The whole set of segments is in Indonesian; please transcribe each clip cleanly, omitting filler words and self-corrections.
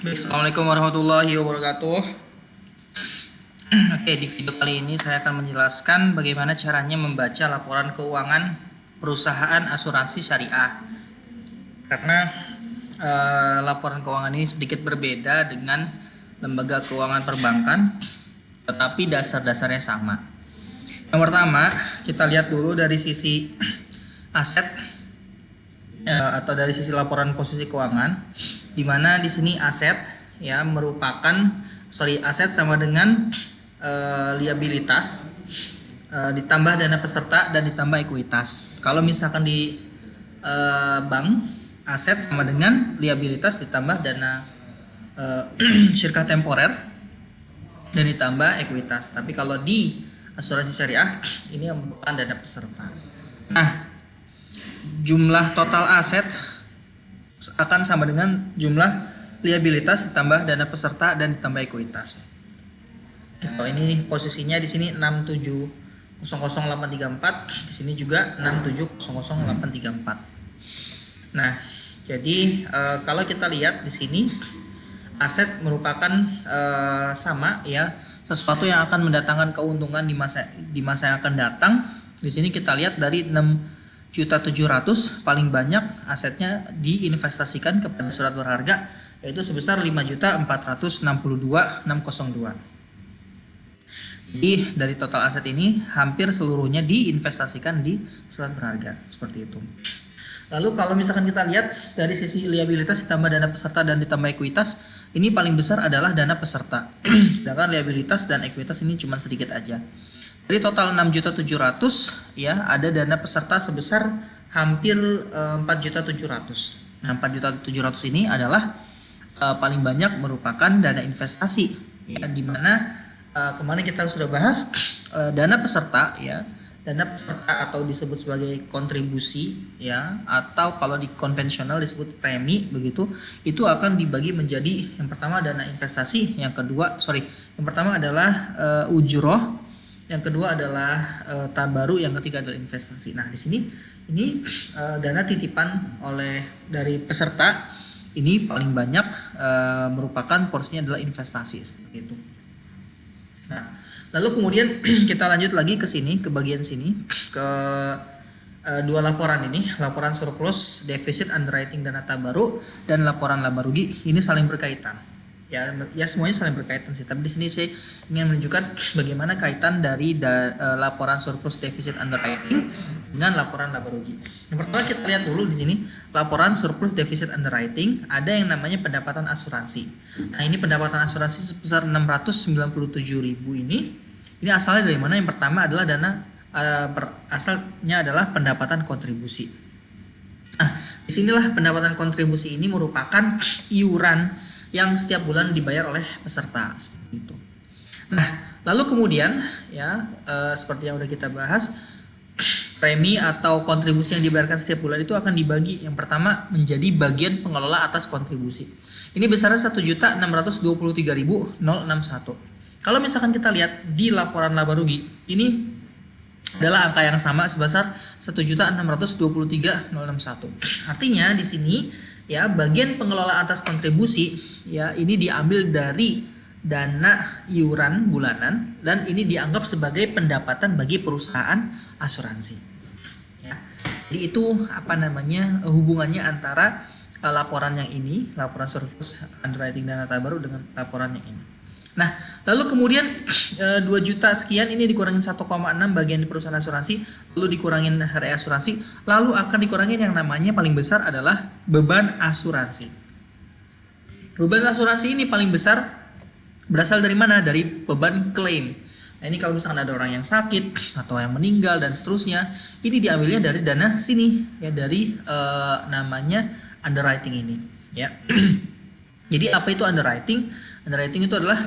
Baik, Assalamualaikum warahmatullahi wabarakatuh. Oke, di video kali ini saya akan menjelaskan bagaimana caranya membaca laporan keuangan perusahaan asuransi syariah. Karena laporan keuangan ini sedikit berbeda dengan lembaga keuangan perbankan, tetapi dasar-dasarnya sama. Yang pertama, kita lihat dulu dari sisi aset atau dari sisi laporan posisi keuangan, di mana di sini aset ya merupakan aset sama dengan liabilitas ditambah dana peserta dan ditambah ekuitas. Kalau misalkan di bank, aset sama dengan liabilitas ditambah dana syirkah temporer dan ditambah ekuitas. Tapi kalau di asuransi syariah ini yang merupakan dana peserta. Nah, jumlah total aset akan sama dengan jumlah liabilitas ditambah dana peserta dan ditambah ekuitas. Kalau ini posisinya di sini 6700834, di sini juga 6700834. Nah, jadi kalau kita lihat di sini aset merupakan sama ya, sesuatu yang akan mendatangkan keuntungan di masa yang akan datang. Di sini kita lihat dari 6.700.000 paling banyak asetnya diinvestasikan kepada surat berharga, yaitu sebesar 5.462.602. Jadi dari total aset ini hampir seluruhnya diinvestasikan di surat berharga, seperti itu. Lalu kalau misalkan kita lihat dari sisi liabilitas ditambah dana peserta dan ditambah ekuitas, ini paling besar adalah dana peserta. Sedangkan liabilitas dan ekuitas ini cuma sedikit aja. Dari total 6.700.000 ya, ada dana peserta sebesar hampir 4.700.000. Nah, 4.700.000 ini adalah paling banyak merupakan dana investasi ya, di mana kemarin kita sudah bahas dana peserta ya. Dana peserta atau disebut sebagai kontribusi ya, atau kalau di konvensional disebut premi begitu, itu akan dibagi menjadi yang pertama dana investasi, yang pertama adalah ujroh, yang kedua adalah tabaru, yang ketiga adalah investasi. Nah, di sini ini dana titipan dari peserta ini paling banyak merupakan porsinya adalah investasi, seperti itu. Nah, lalu kemudian kita lanjut lagi ke sini, ke bagian sini, ke dua laporan ini, laporan surplus, defisit, underwriting, dana tabaru, dan laporan laba rugi. Ini saling berkaitan. Ya semuanya saling berkaitan sih. Tapi di sini saya ingin menunjukkan bagaimana kaitan dari laporan surplus, defisit, underwriting dengan laporan laba rugi. Yang pertama kita lihat dulu di sini, laporan surplus, defisit, underwriting, ada yang namanya pendapatan asuransi. Nah, ini pendapatan asuransi sebesar 697.000 ini. Ini asalnya dari mana? Yang pertama adalah asalnya adalah pendapatan kontribusi. Nah, disinilah pendapatan kontribusi ini merupakan iuran yang setiap bulan dibayar oleh peserta, seperti itu. Nah, lalu kemudian ya seperti yang udah kita bahas, premi atau kontribusi yang dibayarkan setiap bulan itu akan dibagi yang pertama menjadi bagian pengelola atas kontribusi. Ini besarnya 1.623.061. Kalau misalkan kita lihat di laporan laba rugi, ini adalah angka yang sama sebesar 1.623.061. Artinya di sini ya bagian pengelola atas kontribusi ya ini diambil dari dana iuran bulanan dan ini dianggap sebagai pendapatan bagi perusahaan asuransi. Ya. Jadi itu hubungannya antara laporan yang ini, laporan surplus, underwriting, dana tabaru dengan laporan yang ini. Nah, lalu kemudian 2 juta sekian ini dikurangin 1,6 bagian di perusahaan asuransi, lalu dikurangin hari asuransi, lalu akan dikurangin yang namanya paling besar adalah beban asuransi. Beban asuransi ini paling besar berasal dari mana? Dari beban klaim. Nah, ini kalau misalkan ada orang yang sakit atau yang meninggal dan seterusnya, ini diambilnya dari dana sini ya, dari namanya underwriting ini ya. Jadi apa itu underwriting? Underwriting itu adalah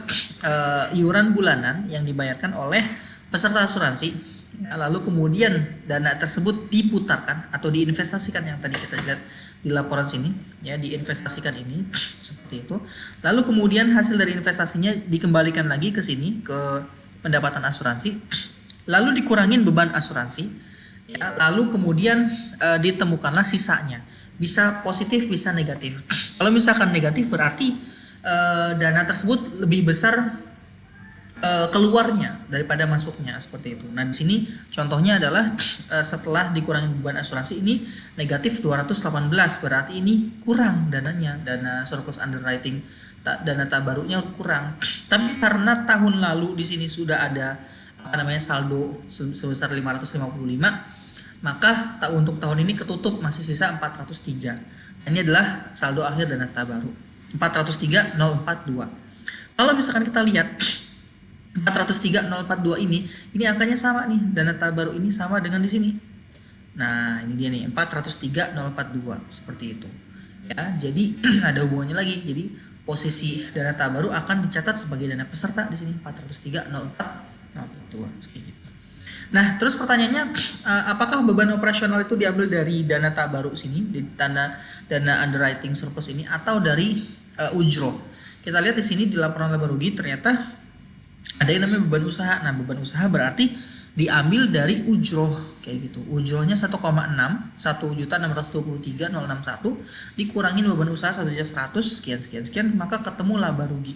iuran bulanan yang dibayarkan oleh peserta asuransi ya, lalu kemudian dana tersebut diputarkan atau diinvestasikan yang tadi kita lihat di laporan sini ya, diinvestasikan ini seperti itu. Lalu kemudian hasil dari investasinya dikembalikan lagi ke sini, ke pendapatan asuransi, lalu dikurangin beban asuransi ya, lalu kemudian ditemukanlah sisanya. Bisa positif, bisa negatif. Kalau misalkan negatif berarti dana tersebut lebih besar keluarnya daripada masuknya, seperti itu. Nah, di sini contohnya adalah setelah dikurangi beban asuransi ini negatif 218, berarti ini kurang dananya, dana surplus underwriting, dana tabarunya kurang. Tapi karena tahun lalu di sini sudah ada saldo sebesar 555, maka untuk tahun ini ketutup masih sisa 403. Ini adalah saldo akhir dana tabaru 403.042. Kalau misalkan kita lihat 403.042 ini angkanya sama nih, dana tabaru ini sama dengan di sini. Nah, ini dia nih 403.042 seperti itu. Ya, jadi ada hubungannya lagi. Jadi posisi dana tabaru akan dicatat sebagai dana peserta di sini 403.042 seperti itu. Nah, terus pertanyaannya, apakah beban operasional itu diambil dari dana tabaru sini, di dana underwriting surplus ini, atau dari ujroh? Kita lihat di sini di laporan laba rugi ternyata ada yang namanya beban usaha. Nah, beban usaha berarti diambil dari ujroh kayak gitu. Ujrohnya 1,6, 1.623.061 dikurangin beban usaha 1.100 sekian, maka ketemu laba rugi.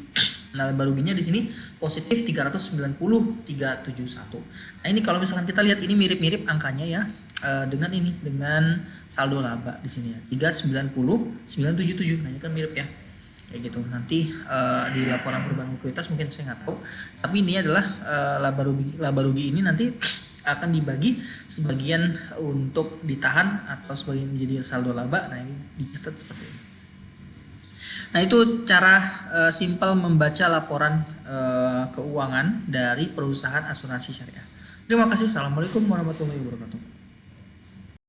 Nah, laba ruginya di sini positif 390.371. Nah, ini kalau misalkan kita lihat ini mirip-mirip angkanya ya dengan saldo laba di sini ya. 390.977. Nah, ini kan mirip ya. Kayak gitu. Nanti di laporan perubahan likuiditas mungkin saya nggak tahu, tapi ini adalah laba rugi ini nanti akan dibagi sebagian untuk ditahan atau sebagian menjadi saldo laba. Nah, ini dicatat seperti ini. Nah, itu cara simpel membaca laporan keuangan dari perusahaan asuransi syariah. Terima kasih. Assalamualaikum warahmatullahi wabarakatuh.